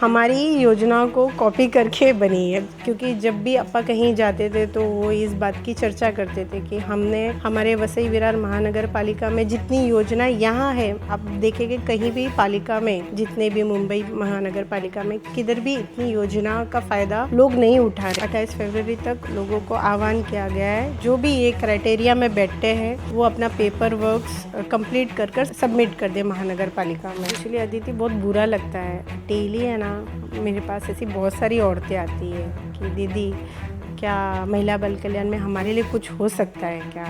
हमारी योजनाओं को कॉपी करके बनी है, क्योंकि जब भी अपा कहीं जाते थे तो वो इस बात की चर्चा करते थे कि हमने हमारे वसई विरार महानगर पालिका में जितनी योजना यहाँ है, आप देखेंगे कहीं भी पालिका में, जितने भी मुंबई महानगर पालिका में किधर भी इतनी योजना का फायदा लोग नहीं उठा रहे। 28 फरवरी तक लोगों को आह्वान किया गया है, जो भी ये क्राइटेरिया में बैठते हैं वो अपना पेपर वर्क्स कंप्लीट कर सबमिट कर दे महानगर पालिका में। इसलिए अदिति बहुत बुरा लगता है, डेली है ना मेरे पास ऐसी बहुत सारी औरतें आती है कि दीदी क्या महिला बाल कल्याण में हमारे लिए कुछ हो सकता है क्या,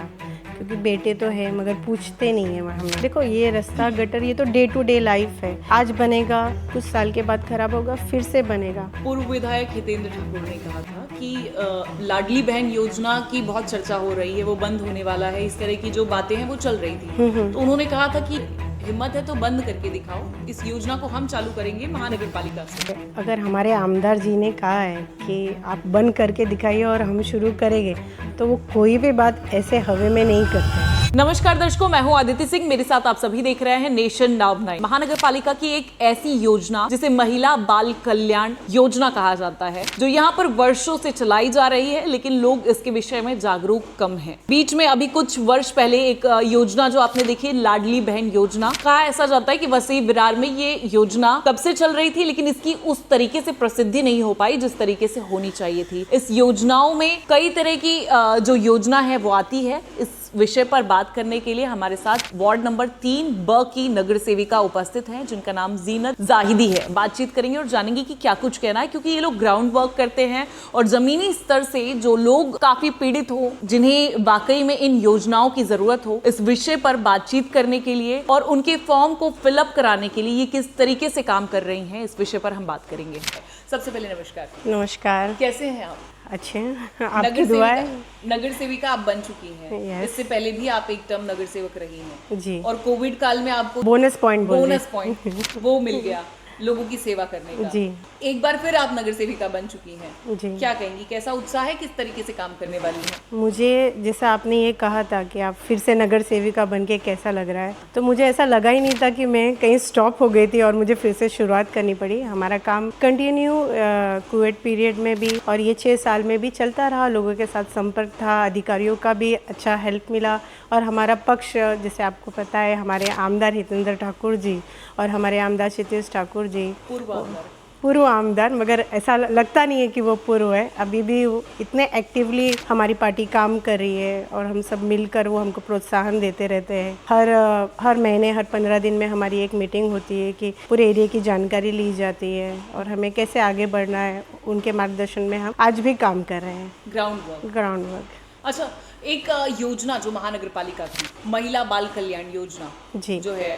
क्योंकि बेटे तो है मगर पूछते नहीं है हम। देखो ये रास्ता गटर ये तो डे टू डे लाइफ है, आज बनेगा कुछ साल के बाद खराब होगा फिर से बनेगा। पूर्व विधायक हितेंद्र ठाकुर ने कहा था कि लाडली बहन योजना की बहुत चर्चा हो रही है, वो बंद होने वाला है, इस तरह की जो बातें हैं वो चल रही थी। तो उन्होंने कहा था कि हिम्मत है तो बंद करके दिखाओ, इस योजना को हम चालू करेंगे महानगर पालिका से। अगर हमारे आमदार जी ने कहा है कि आप बंद करके दिखाइए और हम शुरू करेंगे, तो वो कोई भी बात ऐसे हवे में नहीं करते। नमस्कार दर्शकों, मैं हूं आदित्य सिंह, मेरे साथ आप सभी देख रहे हैं नेशन नाउ 9। महानगर पालिका की एक ऐसी योजना जिसे महिला बाल कल्याण योजना कहा जाता है, जो यहाँ पर वर्षों से चलाई जा रही है, लेकिन लोग इसके विषय में जागरूक कम हैं। बीच में अभी कुछ वर्ष पहले एक योजना जो आपने देखी, लाडली बहन योजना, कहा ऐसा जाता है कि वसई विरार में ये योजना कब से चल रही थी, लेकिन इसकी उस तरीके से प्रसिद्धि नहीं हो पाई जिस तरीके से होनी चाहिए थी। इस योजनाओं में कई तरह की जो योजना है वो आती है। इस विषय पर बात करने के लिए हमारे साथ वार्ड नंबर 3 ब की नगर सेविका उपस्थित हैं, जिनका नाम जीनत जाहिदी है। बातचीत करेंगे और जानेंगे कि क्या कुछ कहना है, क्योंकि ये लोग ग्राउंड वर्क करते हैं और जमीनी स्तर से जो लोग काफी पीड़ित हो, जिन्हें वाकई में इन योजनाओं की जरूरत हो, इस विषय पर बातचीत करने के लिए और उनके फॉर्म को फिलअप कराने के लिए ये किस तरीके से काम कर रही हैं, इस विषय पर हम बात करेंगे। सबसे पहले नमस्कार। नमस्कार। कैसे हैं आप? अच्छे हैं, आपकी दुआ है। नगर सेविका आप बन चुकी हैं। Yes. इससे पहले भी आप एक टर्म नगर सेवक रही हैं जी। और कोविड काल में आपको बोनस पॉइंट वो मिल गया लोगों की सेवा करने का। जी। एक बार फिर आप नगर सेविका बन चुकी हैं। जी। क्या कहेंगी, कैसा उत्साह है, किस तरीके से काम करने वाली हैं? मुझे जैसा आपने ये कहा था कि आप फिर से नगर सेविका बन के कैसा लग रहा है, तो मुझे ऐसा लगा ही नहीं था कि मैं कहीं स्टॉप हो गई थी और मुझे फिर से शुरुआत करनी पड़ी। हमारा काम कंटिन्यू कोविड पीरियड में भी और ये 6 साल में भी चलता रहा। लोगों के साथ संपर्क था, अधिकारियों का भी अच्छा हेल्प मिला और हमारा पक्ष, जैसे आपको पता है, हमारे आमदार हितेंद्र ठाकुर जी और हमारे आमदार क्षितिज ठाकुर जी, पूर्व आमदार, मगर ऐसा लगता नहीं है कि वो पूर्व है, अभी भी इतने एक्टिवली हमारी पार्टी काम कर रही है और हम सब मिलकर वो हमको प्रोत्साहन देते रहते हैं। हर महीने, हर 15 दिन में हमारी एक मीटिंग होती है कि पूरे एरिया की जानकारी ली जाती है और हमें कैसे आगे बढ़ना है, उनके मार्गदर्शन में हम आज भी काम कर रहे हैं। Ground work. अच्छा, एक योजना जो महानगर पालिका की महिला बाल कल्याण योजना जी जो है,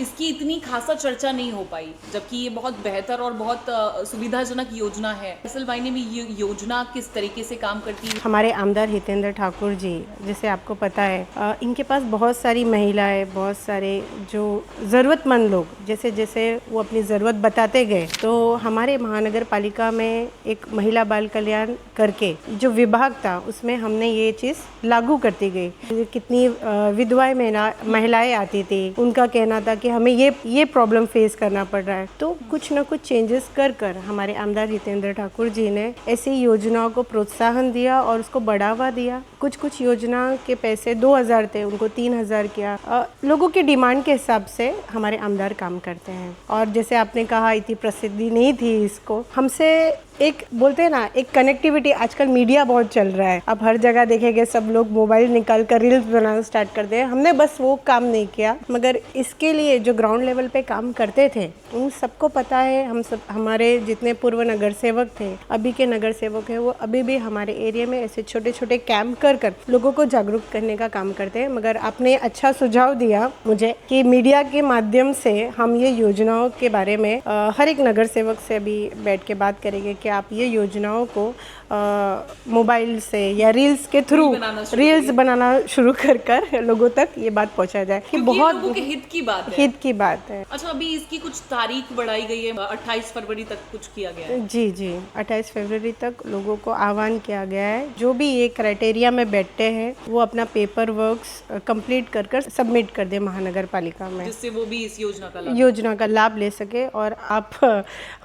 इसकी इतनी खासा चर्चा नहीं हो पाई, जबकि ये बहुत बेहतर और बहुत सुविधाजनक योजना है। असल मायने में ये योजना किस तरीके से काम करती है? हमारे आमदार हितेंद्र ठाकुर जी, जैसे आपको पता है, इनके पास बहुत सारी महिलाएं, बहुत सारे जो ज़रूरतमंद लोग, जैसे जैसे वो अपनी ज़रूरत बताते गए, तो हमारे महानगर पालिका में एक महिला बाल कल्याण करके जो विभाग था, उसमें हमने ये चीज़ लागू करती गई। कितनी विधवाएं महिलाएं आती थी, उनका कहना था कि हमें ये प्रॉब्लम फेस करना पड़ रहा है, तो कुछ ना कुछ चेंजेस कर हमारे आमदार हितेंद्र ठाकुर जी ने ऐसी योजनाओं को प्रोत्साहन दिया और उसको बढ़ावा दिया। कुछ योजना के पैसे 2000 थे, उनको 3000 किया। लोगों की डिमांड के हिसाब से हमारे आमदार काम करते हैं। और जैसे आपने कहा, इतनी प्रसिद्धि नहीं थी इसको, हमसे एक बोलते हैं ना, एक कनेक्टिविटी। आजकल मीडिया बहुत चल रहा है, अब हर जगह देखेंगे सब लोग मोबाइल निकाल कर रील्स बनाना स्टार्ट कर दे। हमने बस वो काम नहीं किया, मगर इसके लिए जो ग्राउंड लेवल पे काम करते थे उन सबको पता है। हम सब, हमारे जितने पूर्व नगर सेवक थे, अभी के नगर सेवक हैं, वो अभी भी हमारे एरिया में ऐसे छोटे छोटे कैंप कर लोगों को जागरूक करने का काम करते हैं। मगर आपने अच्छा सुझाव दिया मुझे कि मीडिया के माध्यम से हम ये योजनाओं के बारे में हर एक नगर सेवक से अभी बैठ के बात करेंगे कि आप ये योजनाओं को मोबाइल से या रील्स के थ्रू रील्स बनाना शुरू कर लोगों तक ये बात पहुंचाया जाए कि बहुत लोगों के हित की बात है। हित की बात है। अच्छा, अभी इसकी कुछ तारीख बढ़ाई गई है, 28 फरवरी तक कुछ किया गया है। जी जी, 28 फरवरी तक लोगों को आह्वान किया गया है। जो भी ये क्राइटेरिया में बैठते हैं वो अपना पेपर वर्क्स कंप्लीट कर सबमिट कर दे महानगर पालिका में, जिससे वो भी इस योजना का लाभ ले सके। और आप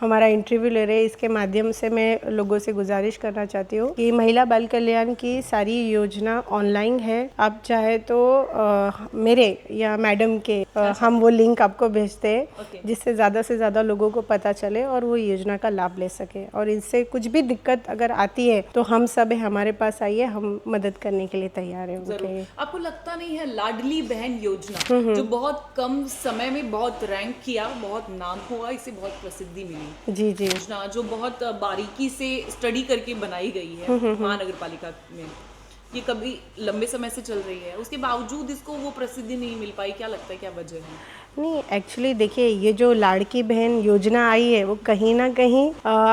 हमारा इंटरव्यू ले रहे हैं, इसके माध्यम से मैं लोगों से गुजारिश करना चाहती हूँ कि महिला बाल कल्याण की सारी योजना ऑनलाइन है। आप चाहे तो मेरे या मैडम के हम वो लिंक आपको भेजते हैं, जिससे ज़्यादा से ज़्यादा लोगों को पता चले और वो योजना का लाभ ले सके। और इनसे कुछ भी दिक्कत अगर आती है तो हम सब हमारे पास आइए, हम मदद करने के लिए तैयार हैं उनके। आपको लगता नहीं है लाडली बहन योजना जो बहुत कम समय में बहुत रैंक किया, बहुत नाम हुआ, इसे बहुत प्रसिद्धि मिली, जी जी, योजना जो बहुत बारीकी से स्टडी करके बनाई गई है महानगर पालिका में, ये कभी लंबे समय से चल रही है, उसके बावजूद इसको वो प्रसिद्धि नहीं मिल पाई? क्या लगता है क्या वजह है? नहीं, एक्चुअली देखिए, ये जो लाड़की बहन योजना आई है वो कहीं ना कहीं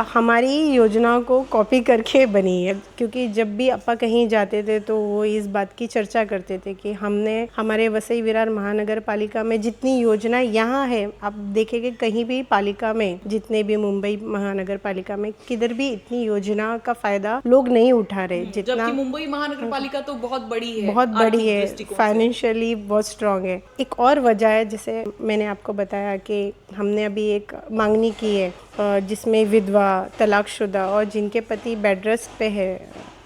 हमारी योजनाओं को कॉपी करके बनी है। क्योंकि जब भी अपा कहीं जाते थे तो वो इस बात की चर्चा करते थे कि हमने हमारे वसई विरार महानगर पालिका में जितनी योजना यहाँ है, आप देखेंगे कहीं भी पालिका में, जितने भी मुंबई महानगर पालिका में किधर भी इतनी योजना का फायदा लोग नहीं उठा रहे जितना। जबकि मुंबई महानगर पालिका तो बहुत बड़ी है, फाइनेंशियली बहुत स्ट्रांग है। एक और वजह है, जैसे मैंने आपको बताया कि हमने अभी एक मांगनी की है जिसमें विधवा, तलाकशुदा और जिनके पति बेड रेस्ट पे है,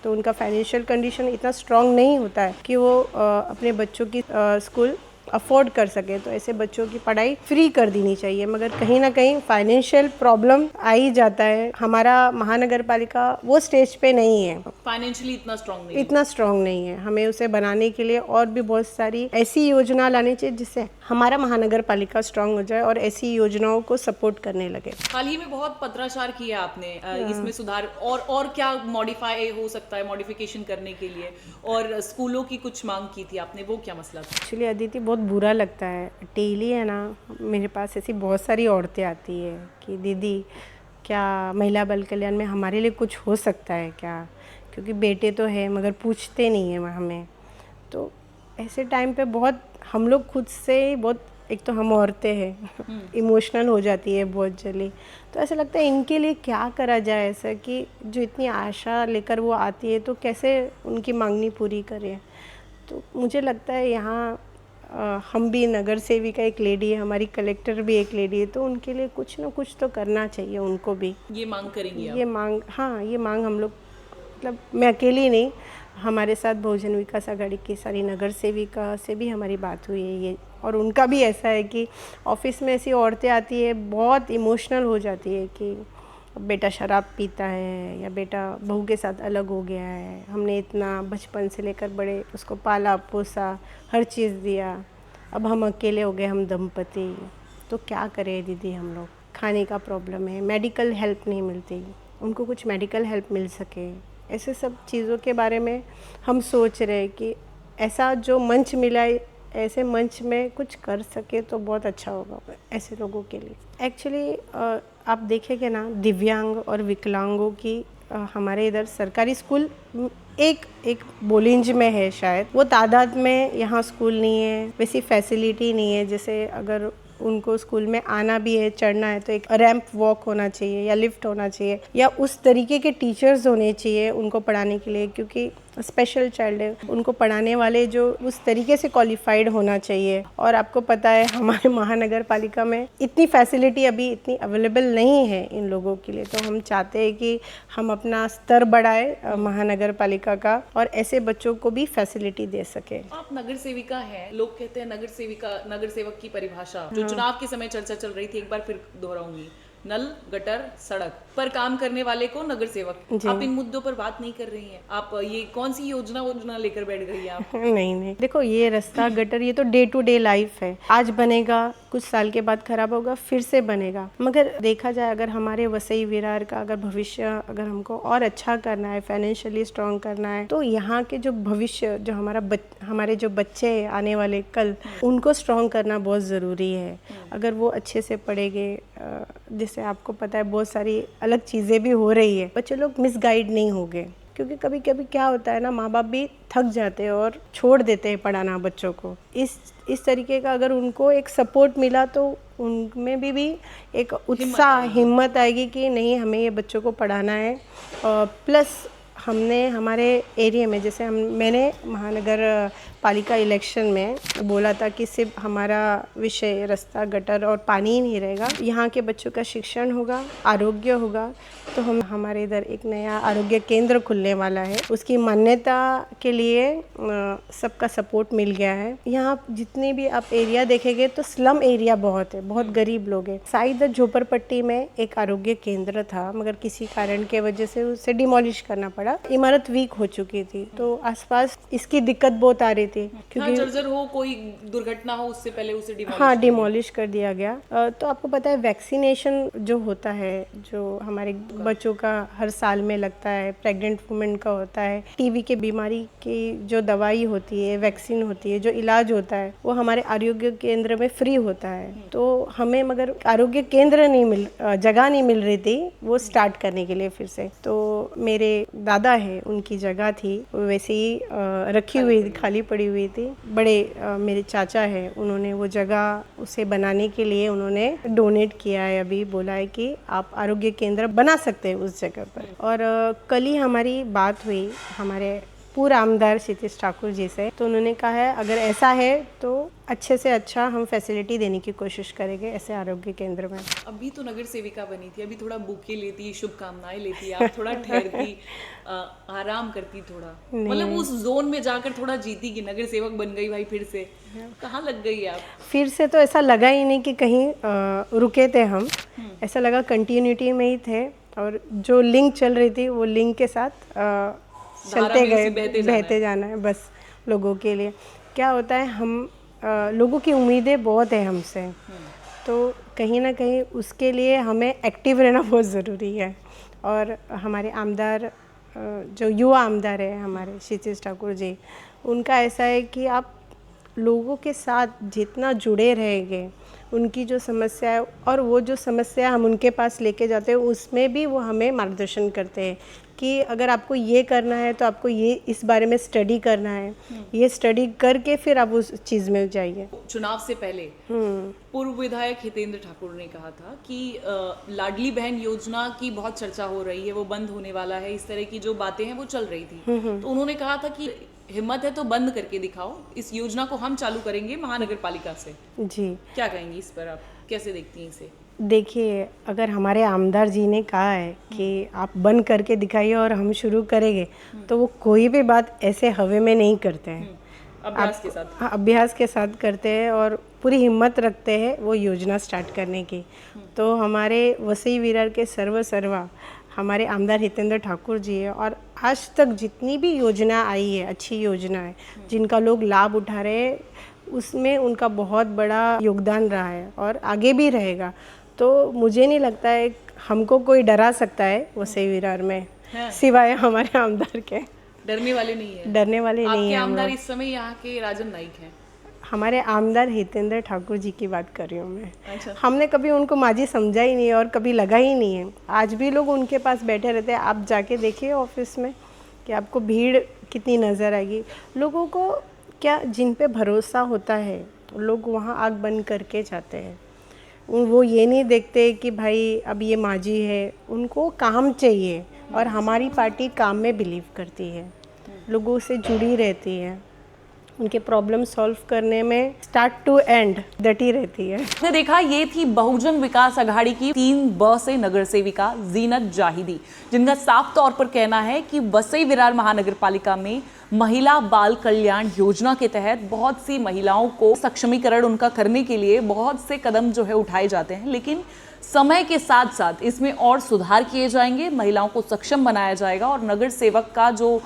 तो उनका फाइनेंशियल कंडीशन इतना स्ट्रांग नहीं होता है कि वो अपने बच्चों की स्कूल अफोर्ड कर सके, तो ऐसे बच्चों की पढ़ाई फ्री कर देनी चाहिए। मगर कहीं ना कहीं फाइनेंशियल प्रॉब्लम आ ही जाता है। हमारा महानगर पालिका वो स्टेज पे नहीं है, फाइनेंशियली इतना स्ट्रांग नहीं है। हमें उसे बनाने के लिए और भी बहुत सारी ऐसी योजना लानी चाहिए जिससे हमारा महानगर पालिका स्ट्रांग हो जाए और ऐसी योजनाओं को सपोर्ट करने लगे। हाल ही में बहुत पत्राचार किया आपने, इसमें सुधार और क्या मॉडिफाई हो सकता है, मॉडिफिकेशन करने के लिए, और स्कूलों की कुछ मांग की थी आपने, वो क्या मसला था? एक्चुअली अदिति, बहुत बुरा लगता है, डेली है ना मेरे पास ऐसी बहुत सारी औरतें आती है कि दीदी क्या महिला बाल कल्याण में हमारे लिए कुछ हो सकता है क्या, क्योंकि बेटे तो है मगर पूछते नहीं है हमें। तो ऐसे टाइम पे बहुत हम लोग खुद से बहुत, एक तो हम औरतें हैं, इमोशनल हो जाती है बहुत जल्दी। तो ऐसा लगता है इनके लिए क्या करा जाए, ऐसा कि जो इतनी आशा लेकर वो आती है तो कैसे उनकी मांगनी पूरी करें। तो मुझे लगता है यहाँ हम भी नगर सेविका एक लेडी है, हमारी कलेक्टर भी एक लेडी है, तो उनके लिए कुछ ना कुछ तो करना चाहिए उनको भी। ये मांग करेंगी आप? ये मांग हम लोग, मतलब मैं अकेली नहीं, हमारे साथ बहुजन विकास आघाड़ी की सारी नगर सेविका से भी हमारी बात हुई है ये, और उनका भी ऐसा है कि ऑफिस में ऐसी औरतें आती है बहुत इमोशनल हो जाती है कि बेटा शराब पीता है या बेटा बहू के साथ अलग हो गया है, हमने इतना बचपन से लेकर बड़े उसको पाला पोसा, हर चीज़ दिया, अब हम अकेले हो गए, हम दंपति, तो क्या करें दीदी हम लोग। खाने का प्रॉब्लम है, मेडिकल हेल्प नहीं मिलती, उनको कुछ मेडिकल हेल्प मिल सके, ऐसे सब चीज़ों के बारे में हम सोच रहे हैं कि ऐसा जो मंच मिला है, ऐसे मंच में कुछ कर सके तो बहुत अच्छा होगा ऐसे लोगों के लिए। एक्चुअली आप देखेंगे ना, दिव्यांग और विकलांगों की हमारे इधर सरकारी स्कूल एक बोलिंज में है, शायद वो तादाद में यहाँ स्कूल नहीं है, वैसी फैसिलिटी नहीं है। जैसे अगर उनको स्कूल में आना भी है, चढ़ना है, तो एक रैंप वॉक होना चाहिए या लिफ्ट होना चाहिए, या उस तरीके के टीचर्स होने चाहिए उनको पढ़ाने के लिए, क्योंकि स्पेशल चाइल्ड है, उनको पढ़ाने वाले जो उस तरीके से क्वालिफाइड होना चाहिए। और आपको पता है हमारे महानगर पालिका में इतनी फैसिलिटी अभी इतनी अवेलेबल नहीं है इन लोगों के लिए, तो हम चाहते हैं कि हम अपना स्तर बढ़ाए महानगर पालिका का और ऐसे बच्चों को भी फैसिलिटी दे सके। आप नगर सेविका हैं, लोग कहते हैं नगर सेवक की परिभाषा जो चुनाव के समय चर्चा चल रही थी, एक बार फिर दोहराऊंगी, नल, गटर, सड़क पर काम करने वाले को नगर सेवक। आप इन मुद्दों पर बात नहीं कर रही हैं, आप ये कौन सी योजना लेकर बैठ गई हैं आप? नहीं, देखो ये रास्ता गटर ये तो डे टू डे लाइफ है, आज बनेगा कुछ साल के बाद खराब होगा, फिर से बनेगा। मगर देखा जाए अगर हमारे वसई विरार का अगर भविष्य अगर हमको और अच्छा करना है, फाइनेंशियली स्ट्रॉन्ग करना है, तो यहाँ के जो भविष्य जो हमारे जो बच्चे आने वाले कल, उनको स्ट्रॉन्ग करना बहुत ज़रूरी है। अगर वो अच्छे से पढ़ेंगे, जैसे आपको पता है बहुत सारी अलग चीज़ें भी हो रही है, बच्चे लोग मिसगाइड नहीं होंगे। क्योंकि कभी कभी क्या होता है ना, माँ बाप भी थक जाते हैं और छोड़ देते हैं पढ़ाना बच्चों को। इस तरीके का अगर उनको एक सपोर्ट मिला तो उनमें भी एक उत्साह हिम्मत आएगी कि नहीं, हमें ये बच्चों को पढ़ाना है। प्लस हमने हमारे एरिया में, जैसे मैंने महानगर पालिका इलेक्शन में बोला था कि सिर्फ हमारा विषय रास्ता, गटर और पानी ही नहीं रहेगा, यहाँ के बच्चों का शिक्षण होगा, आरोग्य होगा। तो हमारे इधर एक नया आरोग्य केंद्र खुलने वाला है, उसकी मान्यता के लिए सबका सपोर्ट मिल गया है। यहाँ जितने भी आप एरिया देखेंगे तो स्लम एरिया बहुत है, बहुत गरीब लोग हैं। शायद झोपड़पट्टी में एक आरोग्य केंद्र था, मगर किसी कारण के वजह से उसे डिमोलिश करना पड़ा। इमारत वीक हो चुकी थी, तो आसपास इसकी दिक्कत बहुत आ रही थी, क्योंकि जर्जर हो, कोई दुर्घटना हो, उससे पहले उसे डिमोलिश कर दिया गया। तो आपको पता है वैक्सीनेशन जो होता है, जो हमारे बच्चों का हर साल में लगता है, प्रेग्नेंट वुमेन का होता है, टीबी के बीमारी की जो दवाई होती है, वैक्सीन होती है, जो इलाज होता है, वो हमारे आरोग्य केंद्र में फ्री होता है। तो हमें मगर आरोग्य केंद्र जगह नहीं मिल रही थी वो स्टार्ट करने के लिए फिर से। तो मेरे दादा है, उनकी जगह थी वैसे ही रखी हुई, खाली पड़ी हुई थी। बड़े मेरे चाचा है, उन्होंने वो जगह उसे बनाने के लिए उन्होंने डोनेट किया है। अभी बोला है कि आप आरोग्य केंद्र बना सकते हैं उस जगह पर। और कल ही हमारी बात हुई हमारे पूर्व आमदार क्षितिज ठाकुर जी से, तो उन्होंने कहा है अगर ऐसा है तो अच्छे से अच्छा हम फैसिलिटी देने की कोशिश करेंगे ऐसे आरोग्य केंद्र में। अभी तो नगर सेविका बनी थी, अभी थोड़ा बुके लेती, शुभकामनाएं लेती, आप थोड़ा ठहरती, आराम करती, थोड़ा मतलब उस जोन में जाकर थोड़ा जीती कि नगर सेवक बन गई भाई, फिर से कहाँ लग गई आप? फिर से तो ऐसा लगा ही नहीं कि कहीं रुके थे हम, ऐसा लगा कंटिन्यूटी में ही थे, और जो लिंक चल रही थी वो लिंक के साथ चलते गए, बहते जाना है बस लोगों के लिए। क्या होता है, हम लोगों की उम्मीदें बहुत है हमसे, तो कहीं ना कहीं उसके लिए हमें एक्टिव रहना बहुत ज़रूरी है। और हमारे आमदार जो युवा आमदार है हमारे क्षितिज ठाकुर जी, उनका ऐसा है कि आप लोगों के साथ जितना जुड़े रहेंगे, उनकी जो समस्या है और वो जो समस्या हम उनके पास लेके जाते हैं, उसमें भी वो हमें मार्गदर्शन करते हैं कि अगर आपको ये करना है तो आपको ये इस बारे में स्टडी करना है, ये स्टडी करके फिर आप उस चीज़ में जाइए। चुनाव से पहले पूर्व विधायक हितेंद्र ठाकुर ने कहा था कि लाडली बहन योजना की बहुत चर्चा हो रही है, वो बंद होने वाला है, इस तरह की जो बातें हैं वो चल रही थी। तो उन्होंने कहा था कि हिम्मत है तो बंद करके दिखाओ, इस योजना को हम चालू करेंगे महानगर पालिका से। जी, क्या कहेंगी इस पर, आप कैसे देखती हैं इसे? देखिए, अगर हमारे आमदार जी ने कहा है कि आप बंद करके दिखाइए और हम शुरू करेंगे, तो वो कोई भी बात ऐसे हवे में नहीं करते हैं, अभ्यास के साथ करते हैं और पूरी हिम्मत रखते हैं वो योजना स्टार्ट करने की। तो हमारे वसई विरार के सर्वा हमारे आमदार हितेंद्र ठाकुर जी है, और आज तक जितनी भी योजना आई है, अच्छी योजना है जिनका लोग लाभ उठा रहे हैं, उसमें उनका बहुत बड़ा योगदान रहा है और आगे भी रहेगा। तो मुझे नहीं लगता है हमको कोई डरा सकता है वसई विरार में, सिवाय हमारे आमदार के। डरने वाले नहीं है, डरने वाले नहीं है। आपके आमदार इस समय यहाँ के राजन नाइक हैं। हमारे आमदार हितेंद्र ठाकुर जी की बात कर रही हूँ मैं। अच्छा। हमने कभी उनको माजी समझा ही नहीं और कभी लगा ही नहीं है। आज भी लोग उनके पास बैठे रहते हैं, आप जाके देखिए ऑफिस में कि आपको भीड़ कितनी नज़र आएगी। लोगों को क्या जिन पे भरोसा होता है लोग वहाँ आग बंद करके जाते हैं। वो ये नहीं देखते कि भाई अब ये माजी है, उनको काम चाहिए, और हमारी पार्टी काम में बिलीव करती है, लोगों से जुड़ी रहती है, उनके प्रॉब्लम सॉल्व करने में स्टार्ट टू एंड डटी रहती है। आपने देखा, ये थी बहुजन विकास अघाड़ी की 3 से नगर सेविका जीनत जाहिदी, जिनका साफ तौर पर कहना है कि वसई विरार महानगर पालिका में महिला बाल कल्याण योजना के तहत बहुत सी महिलाओं को सक्षमीकरण उनका करने के लिए बहुत से कदम जो है उठाए जाते हैं, लेकिन समय के साथ साथ इसमें और सुधार किए जाएंगे, महिलाओं को सक्षम बनाया जाएगा और नगर सेवक का जो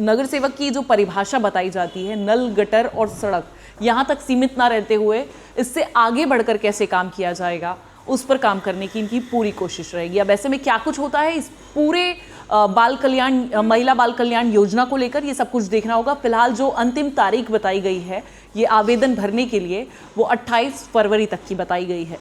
नगर सेवक की जो परिभाषा बताई जाती है, नल, गटर और सड़क, यहाँ तक सीमित ना रहते हुए इससे आगे बढ़कर कैसे काम किया जाएगा, उस पर काम करने की इनकी पूरी कोशिश रहेगी। अब ऐसे में क्या कुछ होता है इस पूरे बाल कल्याण, महिला बाल कल्याण योजना को लेकर, ये सब कुछ देखना होगा। फिलहाल जो अंतिम तारीख बताई गई है ये आवेदन भरने के लिए, वो 28 फरवरी तक की बताई गई है।